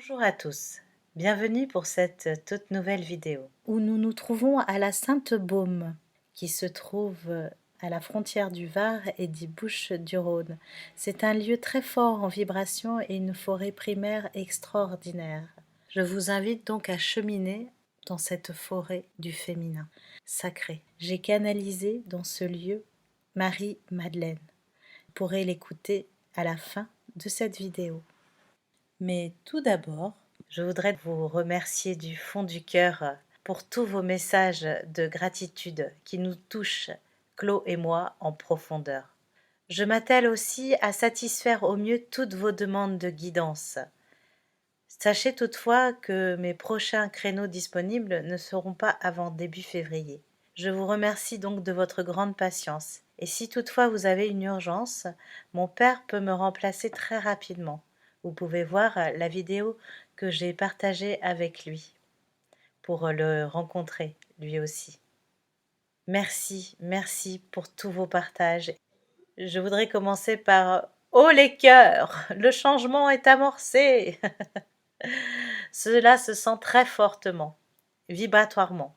Bonjour à tous, bienvenue pour cette toute nouvelle vidéo où nous nous trouvons à la Sainte-Baume qui se trouve à la frontière du Var et des Bouches-du-Rhône. C'est un lieu très fort en vibration et une forêt primaire extraordinaire. Je vous invite donc à cheminer dans cette forêt du féminin sacré. J'ai canalisé dans ce lieu Marie-Madeleine. Vous pourrez l'écouter à la fin de cette vidéo. Mais tout d'abord, je voudrais vous remercier du fond du cœur pour tous vos messages de gratitude qui nous touchent, Claude et moi, en profondeur. Je m'attelle aussi à satisfaire au mieux toutes vos demandes de guidance. Sachez toutefois que mes prochains créneaux disponibles ne seront pas avant début février. Je vous remercie donc de votre grande patience. Et si toutefois vous avez une urgence, mon père peut me remplacer très rapidement. Vous pouvez voir la vidéo que j'ai partagée avec lui pour le rencontrer lui aussi. Merci pour tous vos partages. Je voudrais commencer par « Oh les cœurs, le changement est amorcé !» Cela se sent très fortement, vibratoirement.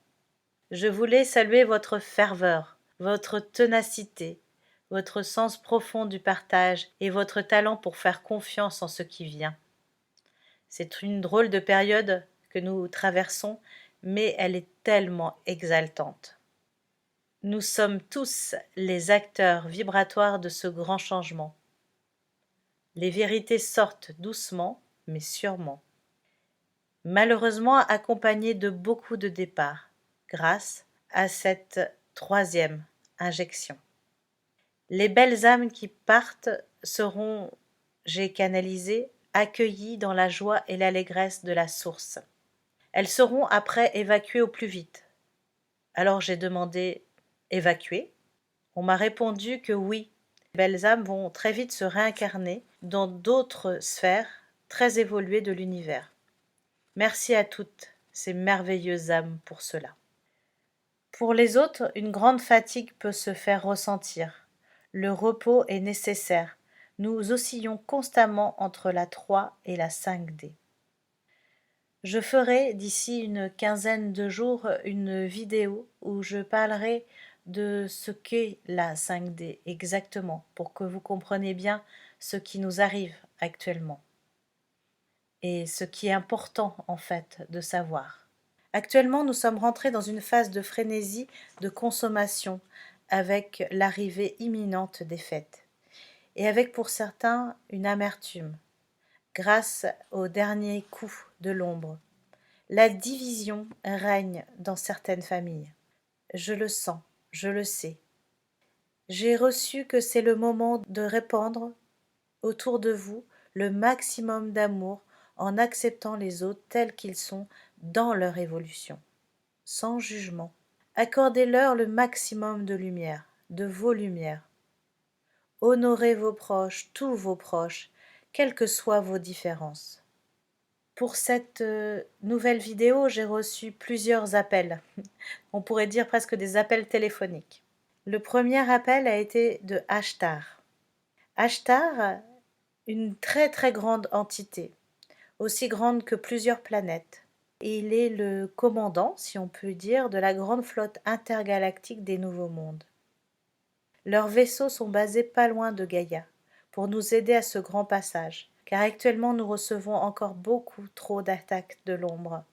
Je voulais saluer votre ferveur, votre ténacité, votre sens profond du partage et votre talent pour faire confiance en ce qui vient. C'est une drôle de période que nous traversons, mais elle est tellement exaltante. Nous sommes tous les acteurs vibratoires de ce grand changement. Les vérités sortent doucement, mais sûrement. Malheureusement accompagnées de beaucoup de départs, grâce à cette troisième injection. Les belles âmes qui partent seront, j'ai canalisé, accueillies dans la joie et l'allégresse de la source. Elles seront après évacuées au plus vite. Alors j'ai demandé « évacuer ?» On m'a répondu que oui, les belles âmes vont très vite se réincarner dans d'autres sphères très évoluées de l'univers. Merci à toutes ces merveilleuses âmes pour cela. Pour les autres, une grande fatigue peut se faire ressentir. Le repos est nécessaire. Nous oscillons constamment entre la 3 et la 5D. Je ferai d'ici une quinzaine de jours une vidéo où je parlerai de ce qu'est la 5D exactement pour que vous compreniez bien ce qui nous arrive actuellement et ce qui est important en fait de savoir. Actuellement, nous sommes rentrés dans une phase de frénésie de consommation avec l'arrivée imminente des fêtes et avec pour certains une amertume grâce au dernier coup de l'ombre. La division règne dans certaines familles. Je le sens, je le sais. J'ai reçu que c'est le moment de répandre autour de vous le maximum d'amour en acceptant les autres tels qu'ils sont dans leur évolution, sans jugement. Accordez-leur le maximum de lumière, de vos lumières. Honorez vos proches, tous vos proches, quelles que soient vos différences. Pour cette nouvelle vidéo, j'ai reçu plusieurs appels. On pourrait dire presque des appels téléphoniques. Le premier appel a été de Ashtar. Ashtar, une très très grande entité, aussi grande que plusieurs planètes. Et il est le commandant, si on peut dire, de la grande flotte intergalactique des Nouveaux Mondes. Leurs vaisseaux sont basés pas loin de Gaïa, pour nous aider à ce grand passage, car actuellement nous recevons encore beaucoup trop d'attaques de l'ombre.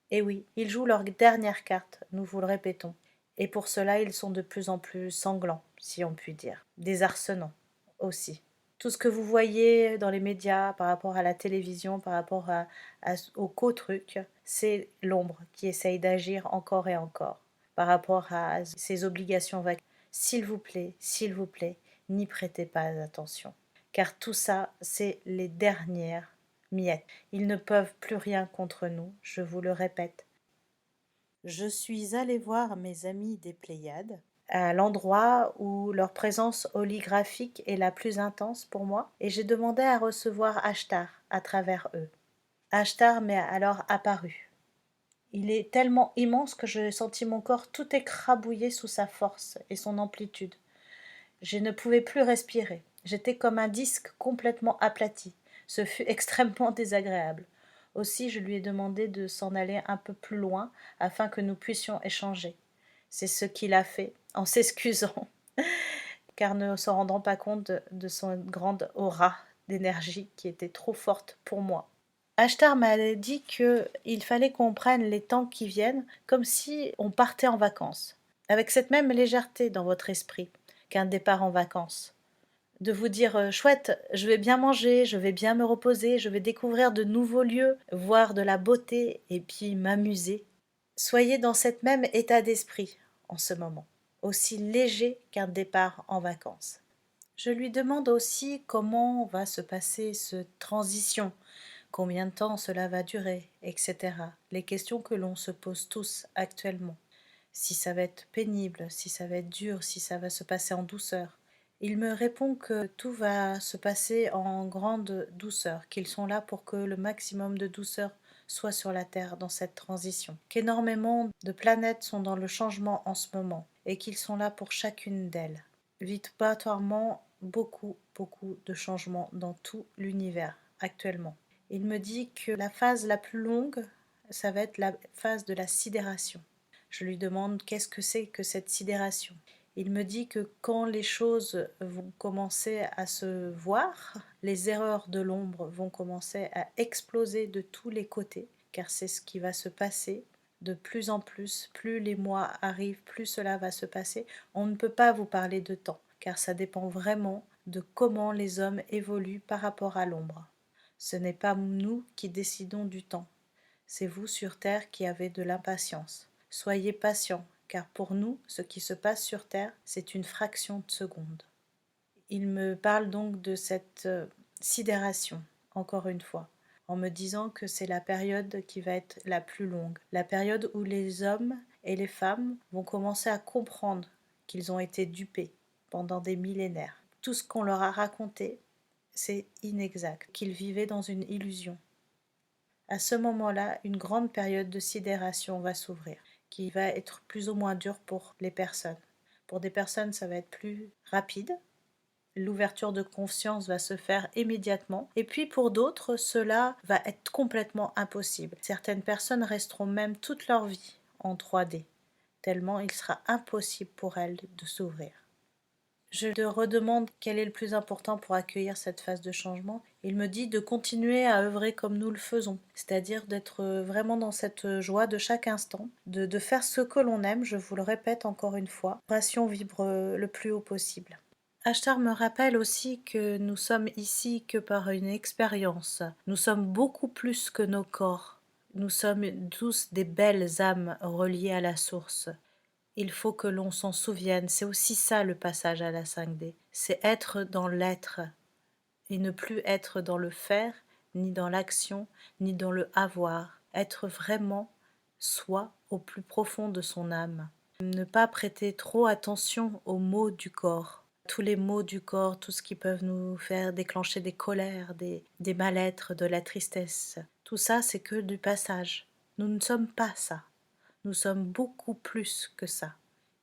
Et oui, ils jouent leur dernière carte, nous vous le répétons, et pour cela ils sont de plus en plus sanglants, si on peut dire, désarçonnants aussi. Tout ce que vous voyez dans les médias, par rapport à la télévision, par rapport aux co-trucs, c'est l'ombre qui essaye d'agir encore et encore par rapport à ses obligations vacantées. S'il vous plaît, n'y prêtez pas attention, car tout ça, c'est les dernières miettes. Ils ne peuvent plus rien contre nous, je vous le répète. Je suis allée voir mes amis des Pléiades, à l'endroit où leur présence holographique est la plus intense pour moi, et j'ai demandé à recevoir Ashtar à travers eux. Ashtar m'est alors apparu. Il est tellement immense que j'ai senti mon corps tout écrabouillé sous sa force et son amplitude. Je ne pouvais plus respirer. J'étais comme un disque complètement aplati. Ce fut extrêmement désagréable. Aussi, je lui ai demandé de s'en aller un peu plus loin afin que nous puissions échanger. C'est ce qu'il a fait, en s'excusant, car ne se rendant pas compte de son grande aura d'énergie qui était trop forte pour moi. Ashtar m'a dit qu'il fallait qu'on prenne les temps qui viennent comme si on partait en vacances, avec cette même légèreté dans votre esprit qu'un départ en vacances. De vous dire chouette, je vais bien manger, je vais bien me reposer, je vais découvrir de nouveaux lieux, voir de la beauté et puis m'amuser. Soyez dans cet même état d'esprit en ce moment, aussi léger qu'un départ en vacances. Je lui demande aussi comment va se passer cette transition, combien de temps cela va durer, etc. Les questions que l'on se pose tous actuellement. Si ça va être pénible, si ça va être dur, si ça va se passer en douceur. Il me répond que tout va se passer en grande douceur, qu'ils sont là pour que le maximum de douceur soit sur la Terre dans cette transition, qu'énormément de planètes sont dans le changement en ce moment et qu'ils sont là pour chacune d'elles. Vibratoirement, beaucoup de changements dans tout l'univers actuellement. Il me dit que la phase la plus longue, ça va être la phase de la sidération. Je lui demande qu'est-ce que c'est que cette sidération. Il me dit que quand les choses vont commencer à se voir, les erreurs de l'ombre vont commencer à exploser de tous les côtés, car c'est ce qui va se passer de plus en plus. Plus les mois arrivent, plus cela va se passer. On ne peut pas vous parler de temps, car ça dépend vraiment de comment les hommes évoluent par rapport à l'ombre. Ce n'est pas nous qui décidons du temps, c'est vous sur Terre qui avez de l'impatience. Soyez patients, car pour nous, ce qui se passe sur Terre, c'est une fraction de seconde. Il me parle donc de cette sidération, encore une fois, en me disant que c'est la période qui va être la plus longue, la période où les hommes et les femmes vont commencer à comprendre qu'ils ont été dupés pendant des millénaires. Tout ce qu'on leur a raconté, c'est inexact, qu'ils vivaient dans une illusion. À ce moment-là, une grande période de sidération va s'ouvrir, qui va être plus ou moins dure pour les personnes. Pour des personnes, ça va être plus rapide. L'ouverture de conscience va se faire immédiatement. Et puis pour d'autres, cela va être complètement impossible. Certaines personnes resteront même toute leur vie en 3D, tellement il sera impossible pour elles de s'ouvrir. Je te redemande quel est le plus important pour accueillir cette phase de changement. Il me dit de continuer à œuvrer comme nous le faisons, c'est-à-dire d'être vraiment dans cette joie de chaque instant, de faire ce que l'on aime, je vous le répète encore une fois. Passion vibre le plus haut possible. Ashtar me rappelle aussi que nous sommes ici que par une expérience. Nous sommes beaucoup plus que nos corps. Nous sommes tous des belles âmes reliées à la source. Il faut que l'on s'en souvienne, c'est aussi ça le passage à la 5D, c'est être dans l'être et ne plus être dans le faire, ni dans l'action, ni dans le avoir, être vraiment soi au plus profond de son âme. Ne pas prêter trop attention aux maux du corps, tous les maux du corps, tout ce qui peut nous faire déclencher des colères, des mal-être, de la tristesse. Tout ça, c'est que du passage. Nous ne sommes pas ça. Nous sommes beaucoup plus que ça.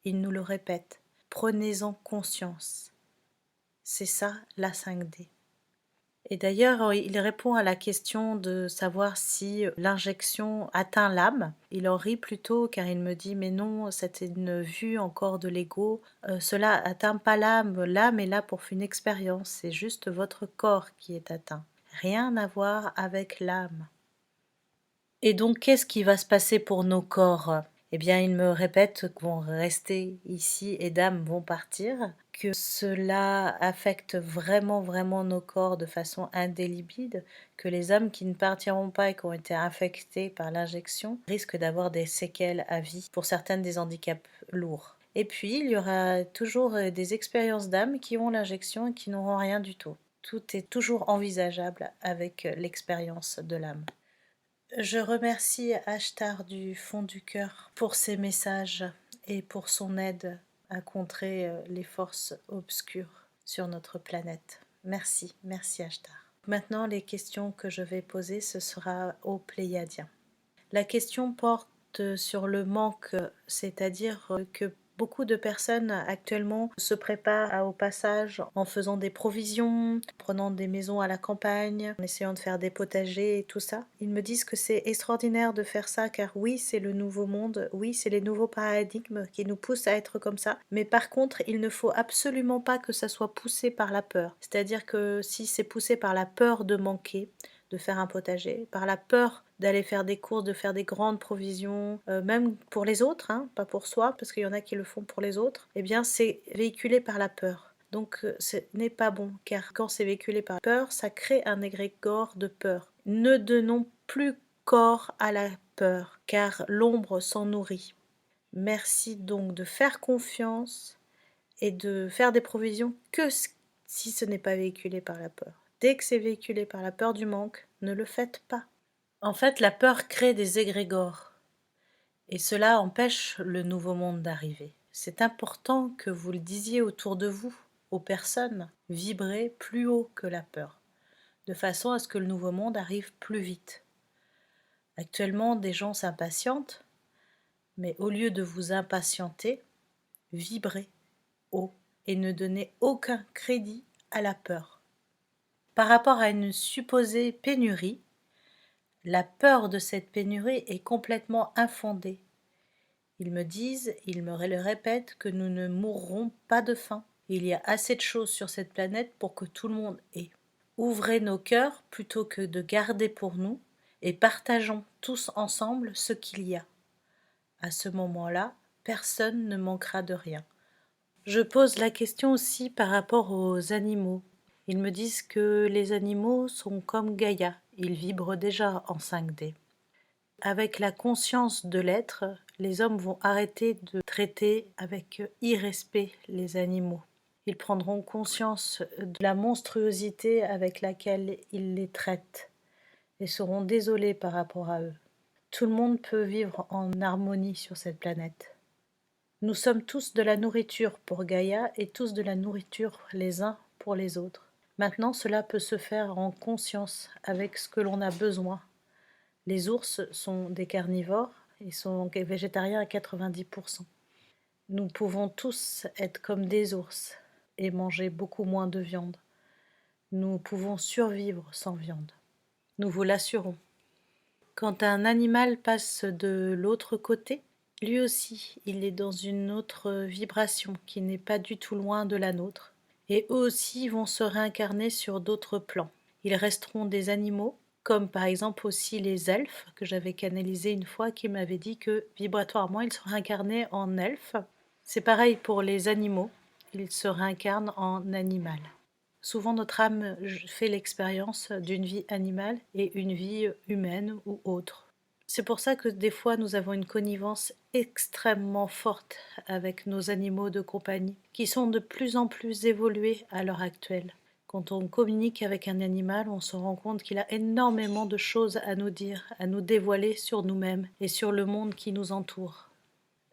Il nous le répète. Prenez-en conscience. C'est ça la 5D. Et d'ailleurs, il répond à la question de savoir si l'injection atteint l'âme. Il en rit plutôt car il me dit mais non, c'est une vue encore de l'ego. Cela atteint pas l'âme. L'âme est là pour une expérience. C'est juste votre corps qui est atteint. Rien à voir avec l'âme. Et donc, qu'est-ce qui va se passer pour nos corps? Eh bien, il me répète qu'ils vont rester ici et d'âmes vont partir, que cela affecte vraiment nos corps de façon indélébile, que les âmes qui ne partiront pas et qui ont été infectées par l'injection risquent d'avoir des séquelles à vie, pour certaines des handicaps lourds. Et puis, il y aura toujours des expériences d'âmes qui ont l'injection et qui n'auront rien du tout. Tout est toujours envisageable avec l'expérience de l'âme. Je remercie Ashtar du fond du cœur pour ses messages et pour son aide à contrer les forces obscures sur notre planète. Merci, merci Ashtar. Maintenant, les questions que je vais poser, ce sera aux Pléiadiens. La question porte sur le manque, c'est-à-dire que Beaucoup de personnes actuellement se préparent au passage en faisant des provisions, prenant des maisons à la campagne, en essayant de faire des potagers et tout ça. Ils me disent que c'est extraordinaire de faire ça car oui, c'est le nouveau monde, oui, c'est les nouveaux paradigmes qui nous poussent à être comme ça. Mais par contre, il ne faut absolument pas que ça soit poussé par la peur. C'est-à-dire que si c'est poussé par la peur de manquer, de faire un potager, par la peur d'aller faire des courses, de faire des grandes provisions, même pour les autres, hein, pas pour soi, parce qu'il y en a qui le font pour les autres, eh bien c'est véhiculé par la peur. Donc ce n'est pas bon, car quand c'est véhiculé par la peur, ça crée un égrégore de peur. Ne donnons plus corps à la peur, car l'ombre s'en nourrit. Merci donc de faire confiance et de faire des provisions que si ce n'est pas véhiculé par la peur. Dès que c'est véhiculé par la peur du manque, ne le faites pas. En fait, la peur crée des égrégores et cela empêche le nouveau monde d'arriver. C'est important que vous le disiez autour de vous, aux personnes, vibrez plus haut que la peur, de façon à ce que le nouveau monde arrive plus vite. Actuellement, des gens s'impatientent, mais au lieu de vous impatienter, vibrez haut et ne donnez aucun crédit à la peur. Par rapport à une supposée pénurie, la peur de cette pénurie est complètement infondée. Ils me disent, ils me le répètent, que nous ne mourrons pas de faim. Il y a assez de choses sur cette planète pour que tout le monde ait. Ouvrez nos cœurs plutôt que de garder pour nous et partageons tous ensemble ce qu'il y a. À ce moment-là, personne ne manquera de rien. Je pose la question aussi par rapport aux animaux. Ils me disent que les animaux sont comme Gaïa, ils vibrent déjà en 5D. Avec la conscience de l'être, les hommes vont arrêter de traiter avec irrespect les animaux. Ils prendront conscience de la monstruosité avec laquelle ils les traitent et seront désolés par rapport à eux. Tout le monde peut vivre en harmonie sur cette planète. Nous sommes tous de la nourriture pour Gaïa et tous de la nourriture les uns pour les autres. Maintenant, cela peut se faire en conscience avec ce que l'on a besoin. Les ours sont des carnivores et sont végétariens à 90%. Nous pouvons tous être comme des ours et manger beaucoup moins de viande. Nous pouvons survivre sans viande. Nous vous l'assurons. Quand un animal passe de l'autre côté, lui aussi, il est dans une autre vibration qui n'est pas du tout loin de la nôtre. Et eux aussi vont se réincarner sur d'autres plans. Ils resteront des animaux, comme par exemple aussi les elfes, que j'avais canalisé une fois, qui m'avaient dit que vibratoirement, ils se réincarnaient en elfes. C'est pareil pour les animaux, ils se réincarnent en animal. Souvent notre âme fait l'expérience d'une vie animale et une vie humaine ou autre. C'est pour ça que des fois nous avons une connivence extrêmement forte avec nos animaux de compagnie, qui sont de plus en plus évolués à l'heure actuelle. Quand on communique avec un animal, on se rend compte qu'il a énormément de choses à nous dire, à nous dévoiler sur nous-mêmes et sur le monde qui nous entoure.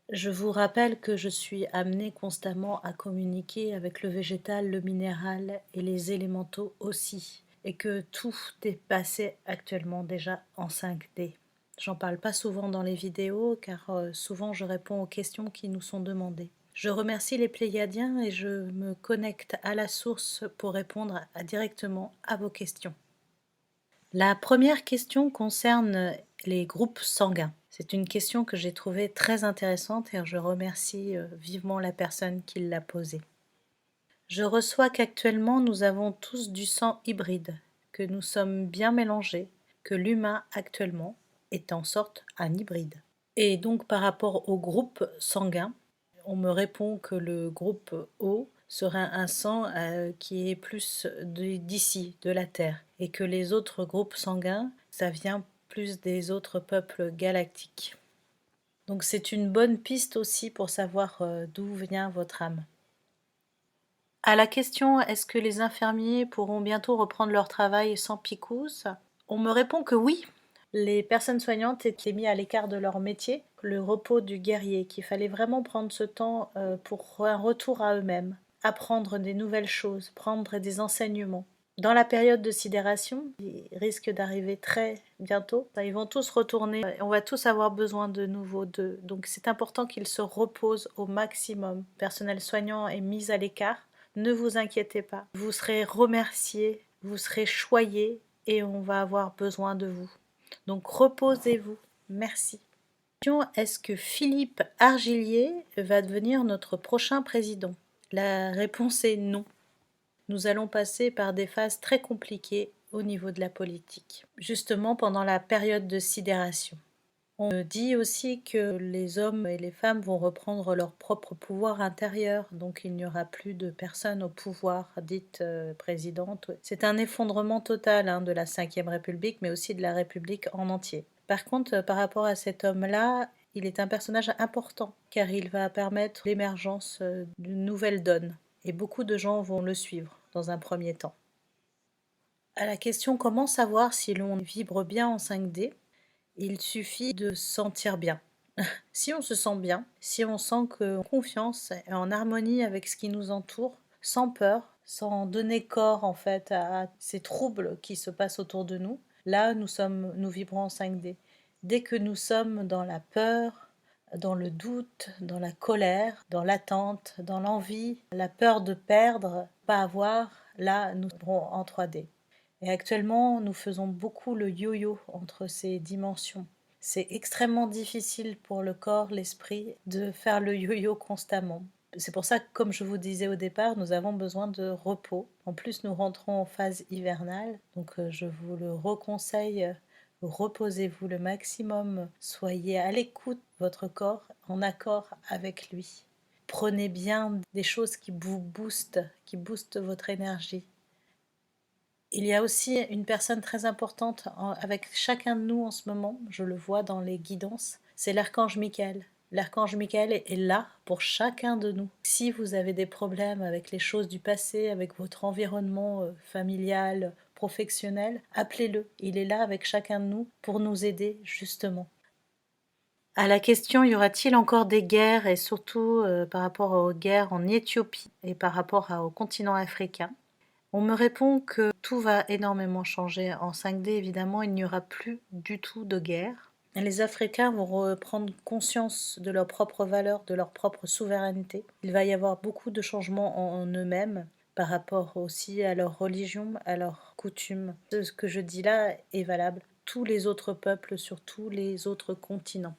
Je vous rappelle que je suis amenée constamment à communiquer avec le végétal, le minéral et les élémentaux aussi, et que tout est passé actuellement déjà en 5D. J'en parle pas souvent dans les vidéos car souvent je réponds aux questions qui nous sont demandées. Je remercie les Pléiadiens et je me connecte à la source pour répondre directement à vos questions. La première question concerne les groupes sanguins. C'est une question que j'ai trouvée très intéressante et je remercie vivement la personne qui l'a posée. Je reçois qu'actuellement nous avons tous du sang hybride, que nous sommes bien mélangés, que l'humain actuellement est en sorte un hybride. Et donc par rapport au groupe sanguin, on me répond que le groupe O serait un sang qui est plus d'ici, de la Terre, et que les autres groupes sanguins, ça vient plus des autres peuples galactiques. Donc c'est une bonne piste aussi pour savoir d'où vient votre âme. À la question « Est-ce que les infirmiers pourront bientôt reprendre leur travail sans picouse ?» On me répond que oui. Les personnes soignantes étaient mises à l'écart de leur métier, le repos du guerrier, qu'il fallait vraiment prendre ce temps pour un retour à eux-mêmes, apprendre des nouvelles choses, prendre des enseignements. Dans la période de sidération, qui risque d'arriver très bientôt, ils vont tous retourner, on va tous avoir besoin de nouveau d'eux. Donc c'est important qu'ils se reposent au maximum. Le personnel soignant est mis à l'écart. Ne vous inquiétez pas. Vous serez remerciés, vous serez choyés et on va avoir besoin de vous. Donc reposez-vous. Merci. Est-ce que Philippe Argillier va devenir notre prochain président? La réponse est non. Nous allons passer par des phases très compliquées au niveau de la politique, justement pendant la période de sidération. On dit aussi que les hommes et les femmes vont reprendre leur propre pouvoir intérieur, donc il n'y aura plus de personnes au pouvoir dites présidentes. C'est un effondrement total de la Ve République, mais aussi de la République en entier. Par contre, par rapport à cet homme-là, il est un personnage important, car il va permettre l'émergence d'une nouvelle donne. Et beaucoup de gens vont le suivre dans un premier temps. À la question comment savoir si l'on vibre bien en 5D, il suffit de se sentir bien. Si on se sent bien, si on sent qu'on a confiance et en harmonie avec ce qui nous entoure, sans peur, sans donner corps en fait à ces troubles qui se passent autour de nous, là nous vibrons en 5D. Dès que nous sommes dans la peur, dans le doute, dans la colère, dans l'attente, dans l'envie, la peur de perdre, pas avoir, là nous vibrons en 3D. Et actuellement, nous faisons beaucoup le yo-yo entre ces dimensions. C'est extrêmement difficile pour le corps, l'esprit, de faire le yo-yo constamment. C'est pour ça que, comme je vous disais au départ, nous avons besoin de repos. En plus, nous rentrons en phase hivernale, donc je vous le reconseille. Reposez-vous le maximum, soyez à l'écoute de votre corps, en accord avec lui. Prenez bien des choses qui vous boostent, qui boostent votre énergie. Il y a aussi une personne très importante avec chacun de nous en ce moment, je le vois dans les guidances, c'est l'archange Michael. L'archange Michael est là pour chacun de nous. Si vous avez des problèmes avec les choses du passé, avec votre environnement familial, professionnel, appelez-le. Il est là avec chacun de nous pour nous aider justement. À la question, y aura-t-il encore des guerres, et surtout par rapport aux guerres en Éthiopie et par rapport au continent africain, on me répond que tout va énormément changer. En 5D, évidemment, il n'y aura plus du tout de guerre. Les Africains vont reprendre conscience de leurs propres valeurs, de leur propre souveraineté. Il va y avoir beaucoup de changements en eux-mêmes par rapport aussi à leur religion, à leurs coutumes. Ce que je dis là est valable. Tous les autres peuples sur tous les autres continents.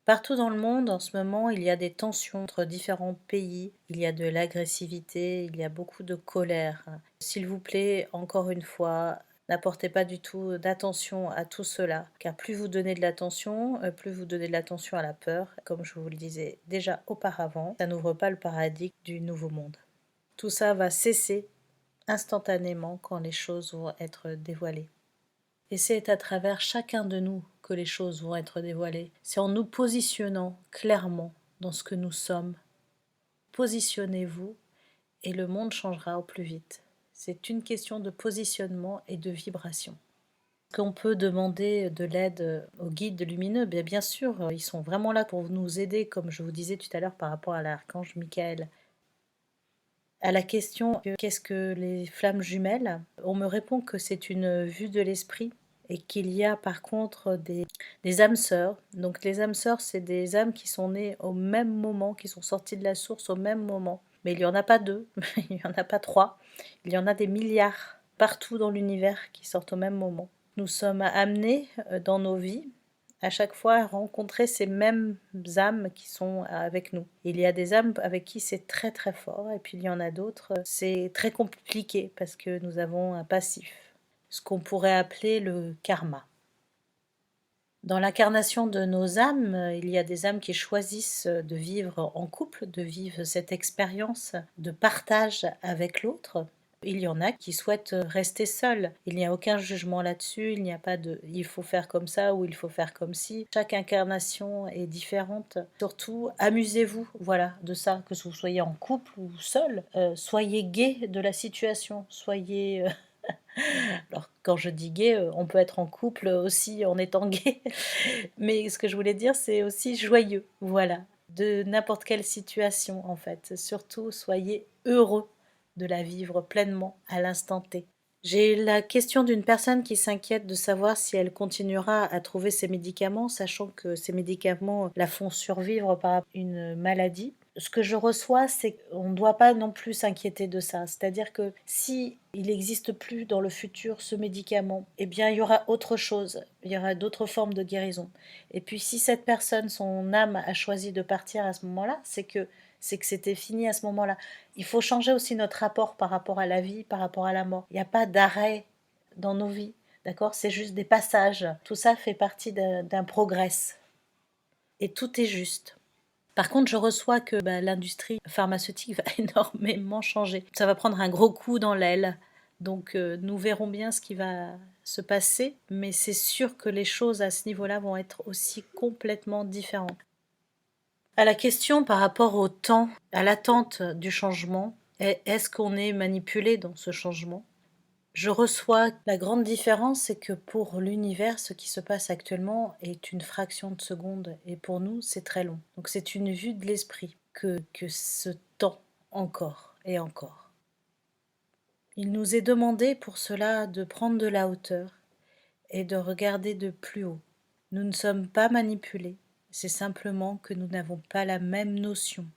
Partout dans le monde, en ce moment, il y a des tensions entre différents pays, il y a de l'agressivité, il y a beaucoup de colère. S'il vous plaît, encore une fois, n'apportez pas du tout d'attention à tout cela, car plus vous donnez de l'attention, plus vous donnez de l'attention à la peur, comme je vous le disais déjà auparavant, ça n'ouvre pas le paradigme du nouveau monde. Tout ça va cesser instantanément quand les choses vont être dévoilées. Et c'est à travers chacun de nous que les choses vont être dévoilées. C'est en nous positionnant clairement dans ce que nous sommes. Positionnez-vous et le monde changera au plus vite. C'est une question de positionnement et de vibration. Est-ce qu'on peut demander de l'aide aux guides lumineux? Bien sûr, ils sont vraiment là pour nous aider, comme je vous disais tout à l'heure par rapport à l'archange Michael. À la question qu'est-ce que les flammes jumelles, on me répond que c'est une vue de l'esprit et qu'il y a par contre des âmes sœurs. Donc les âmes sœurs, c'est des âmes qui sont nées au même moment, qui sont sorties de la source au même moment. Mais il n'y en a pas deux, il n'y en a pas trois, il y en a des milliards partout dans l'univers qui sortent au même moment. Nous sommes amenés dans nos vies à chaque fois à rencontrer ces mêmes âmes qui sont avec nous. Il y a des âmes avec qui c'est très très fort, et puis il y en a d'autres, c'est très compliqué parce que nous avons un passif, ce qu'on pourrait appeler le karma. Dans l'incarnation de nos âmes, il y a des âmes qui choisissent de vivre en couple, de vivre cette expérience de partage avec l'autre. Il y en a qui souhaitent rester seuls. Il n'y a aucun jugement là-dessus, il n'y a pas de il faut faire comme ça ou il faut faire comme ci. Chaque incarnation est différente. Surtout, amusez-vous, voilà, de ça, que vous soyez en couple ou seul. Soyez gai de la situation, soyez... Alors, quand je dis gay, on peut être en couple aussi en étant gay. Mais ce que je voulais dire, c'est aussi joyeux, voilà, de n'importe quelle situation en fait. Surtout, soyez heureux de la vivre pleinement à l'instant T. J'ai la question d'une personne qui s'inquiète de savoir si elle continuera à trouver ses médicaments, sachant que ces médicaments la font survivre par une maladie. Ce que je reçois, c'est qu'on ne doit pas non plus s'inquiéter de ça. C'est-à-dire que si il n'existe plus dans le futur ce médicament, eh bien il y aura autre chose, il y aura d'autres formes de guérison. Et puis si cette personne, son âme a choisi de partir à ce moment-là, c'est que c'était fini à ce moment-là. Il faut changer aussi notre rapport par rapport à la vie, par rapport à la mort. Il n'y a pas d'arrêt dans nos vies, d'accord? C'est juste des passages. Tout ça fait partie d'un progrès. Et tout est juste. Par contre, je reçois que l'industrie pharmaceutique va énormément changer. Ça va prendre un gros coup dans l'aile. Donc nous verrons bien ce qui va se passer, mais c'est sûr que les choses à ce niveau-là vont être aussi complètement différentes. À la question par rapport au temps, à l'attente du changement, est-ce qu'on est manipulé dans ce changement? Je reçois la grande différence, c'est que pour l'univers, ce qui se passe actuellement est une fraction de seconde, et pour nous, c'est très long. Donc c'est une vue de l'esprit que ce temps encore et encore. Il nous est demandé pour cela de prendre de la hauteur et de regarder de plus haut. Nous ne sommes pas manipulés, c'est simplement que nous n'avons pas la même notion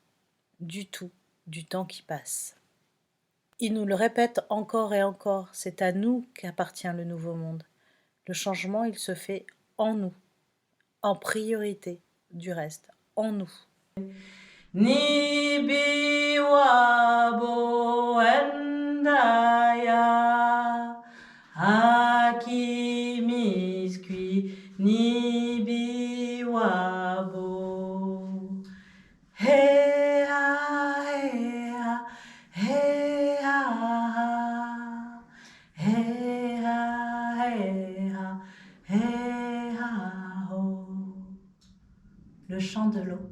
du tout du temps qui passe. Il nous le répète encore et encore, c'est à nous qu'appartient le nouveau monde. Le changement, il se fait en nous, en priorité du reste, en nous. Nibi wabo endaya akimiskui nibi wabo he ha he ha he ha he ha he ha he ha ho. Le chant de l'eau,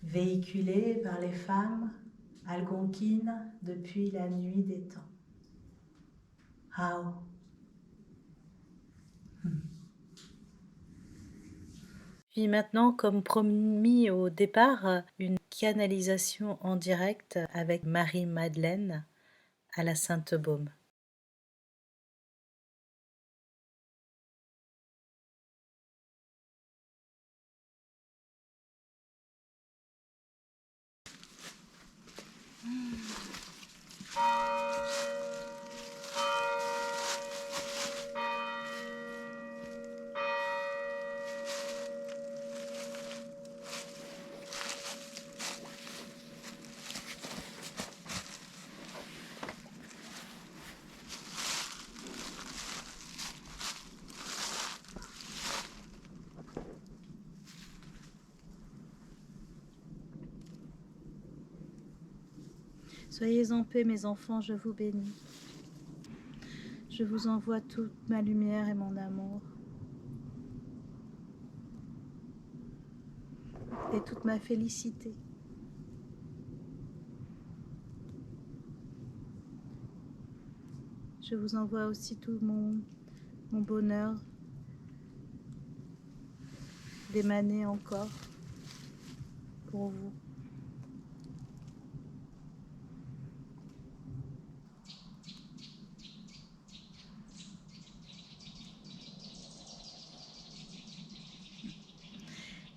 véhiculé par les femmes algonquines depuis la nuit des temps. Hao. Puis maintenant, comme promis au départ, une canalisation en direct avec Marie-Madeleine à la Sainte-Baume. Soyez en paix, mes enfants, je vous bénis. Je vous envoie toute ma lumière et mon amour. Et toute ma félicité. Je vous envoie aussi tout mon bonheur d'émaner encore pour vous.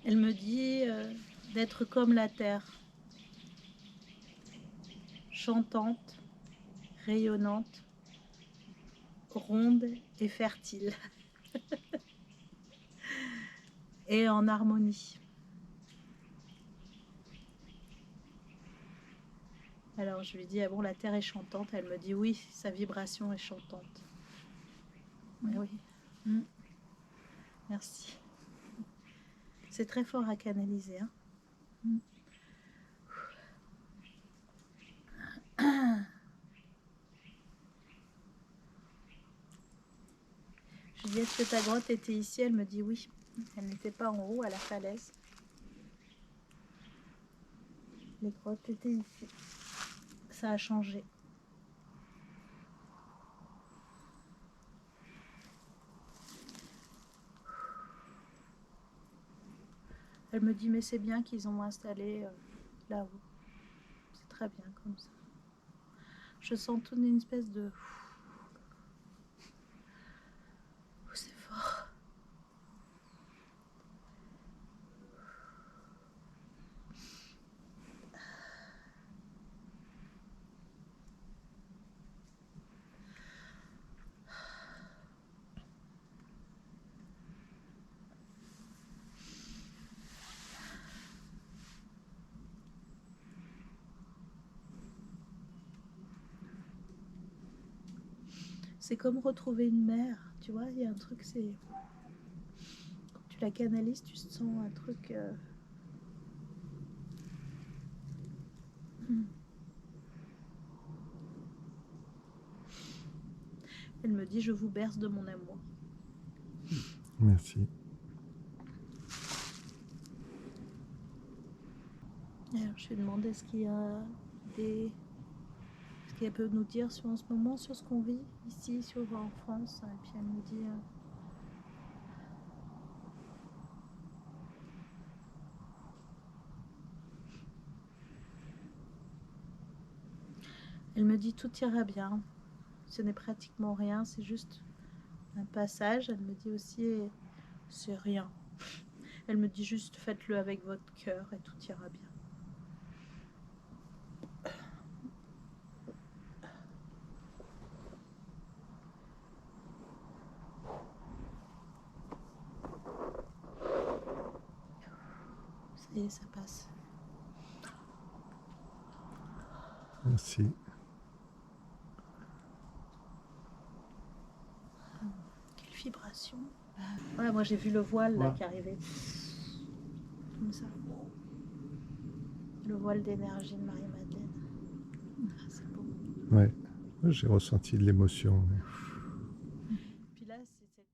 Elle me dit d'être comme la terre, chantante, rayonnante, ronde et fertile, et en harmonie. Alors je lui dis, ah bon, la terre est chantante? Elle me dit, oui, sa vibration est chantante. Mais oui. Merci. C'est très fort à canaliser. Hein. Je lui dis, est-ce que ta grotte était ici? Elle me dit oui. Elle n'était pas en haut à la falaise. Les grottes étaient ici. Ça a changé. Elle me dit, mais c'est bien qu'ils ont installé là-haut. C'est très bien comme ça. Je sens toute une espèce de c'est comme retrouver une mère, tu vois, il y a un truc, c'est... Quand tu la canalises, tu sens un truc... Elle me dit, je vous berce de mon amour. Merci. Alors, je lui ai demandé est-ce qu'il y a des... ce qu'elle peut nous dire sur, en ce moment sur ce qu'on vit ici, en France. Et puis elle me dit... elle me dit tout ira bien. Ce n'est pratiquement rien, c'est juste un passage. Elle me dit aussi c'est rien. Elle me dit juste faites-le avec votre cœur et tout ira bien. Ça y est, ça passe. Merci. Quelle vibration. Ouais, moi j'ai vu le voile là qui arrivait. Comme ça. Le voile d'énergie de Marie-Madeleine. Ah, c'est beau. Ouais, j'ai ressenti de l'émotion. Puis là, c'est cette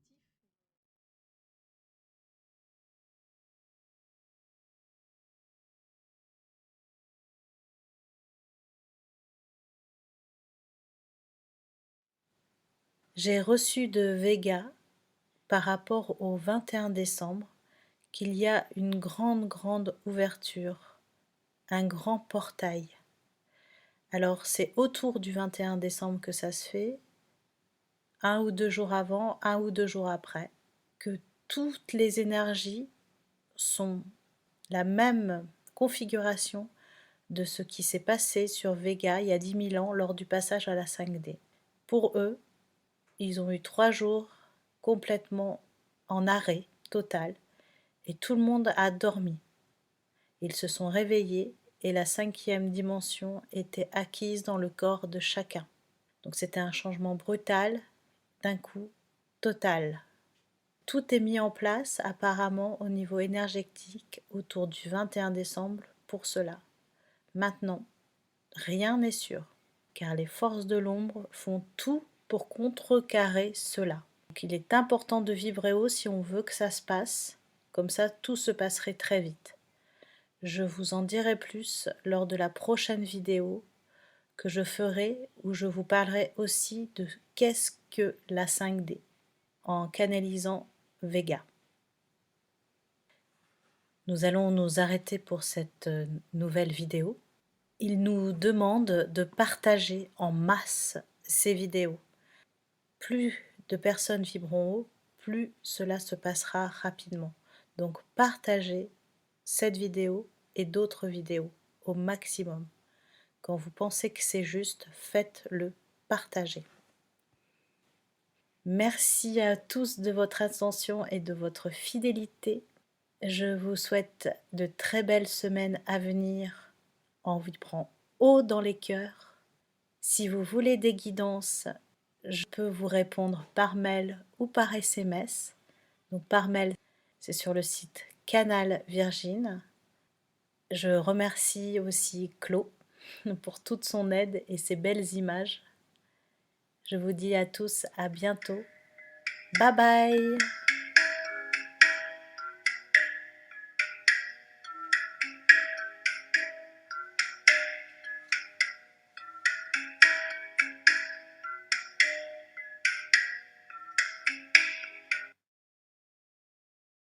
j'ai reçu de Vega par rapport au 21 décembre qu'il y a une grande ouverture, un grand portail. Alors c'est autour du 21 décembre que ça se fait, 1 ou 2 jours avant, 1 ou 2 jours après, que toutes les énergies sont la même configuration de ce qui s'est passé sur Vega il y a 10 000 ans lors du passage à la 5D. Pour eux, ils ont eu 3 jours complètement en arrêt total et tout le monde a dormi. Ils se sont réveillés et la 5e dimension était acquise dans le corps de chacun. Donc c'était un changement brutal, d'un coup, total. Tout est mis en place apparemment au niveau énergétique autour du 21 décembre pour cela. Maintenant, rien n'est sûr, car les forces de l'ombre font tout pour contrecarrer cela. Donc il est important de vibrer haut si on veut que ça se passe, comme ça tout se passerait très vite. Je vous en dirai plus lors de la prochaine vidéo que je ferai où je vous parlerai aussi de qu'est-ce que la 5D en canalisant Vega. Nous allons nous arrêter pour cette nouvelle vidéo. Il nous demande de partager en masse ces vidéos. Plus de personnes vibreront haut, plus cela se passera rapidement. Donc partagez cette vidéo et d'autres vidéos au maximum. Quand vous pensez que c'est juste, faites-le, partagez. Merci à tous de votre attention et de votre fidélité. Je vous souhaite de très belles semaines à venir en vibrant haut dans les cœurs. Si vous voulez des guidances, je peux vous répondre par mail ou par SMS. Donc par mail, c'est sur le site Canal Virgin. Je remercie aussi Claude pour toute son aide et ses belles images. Je vous dis à tous à bientôt. Bye bye!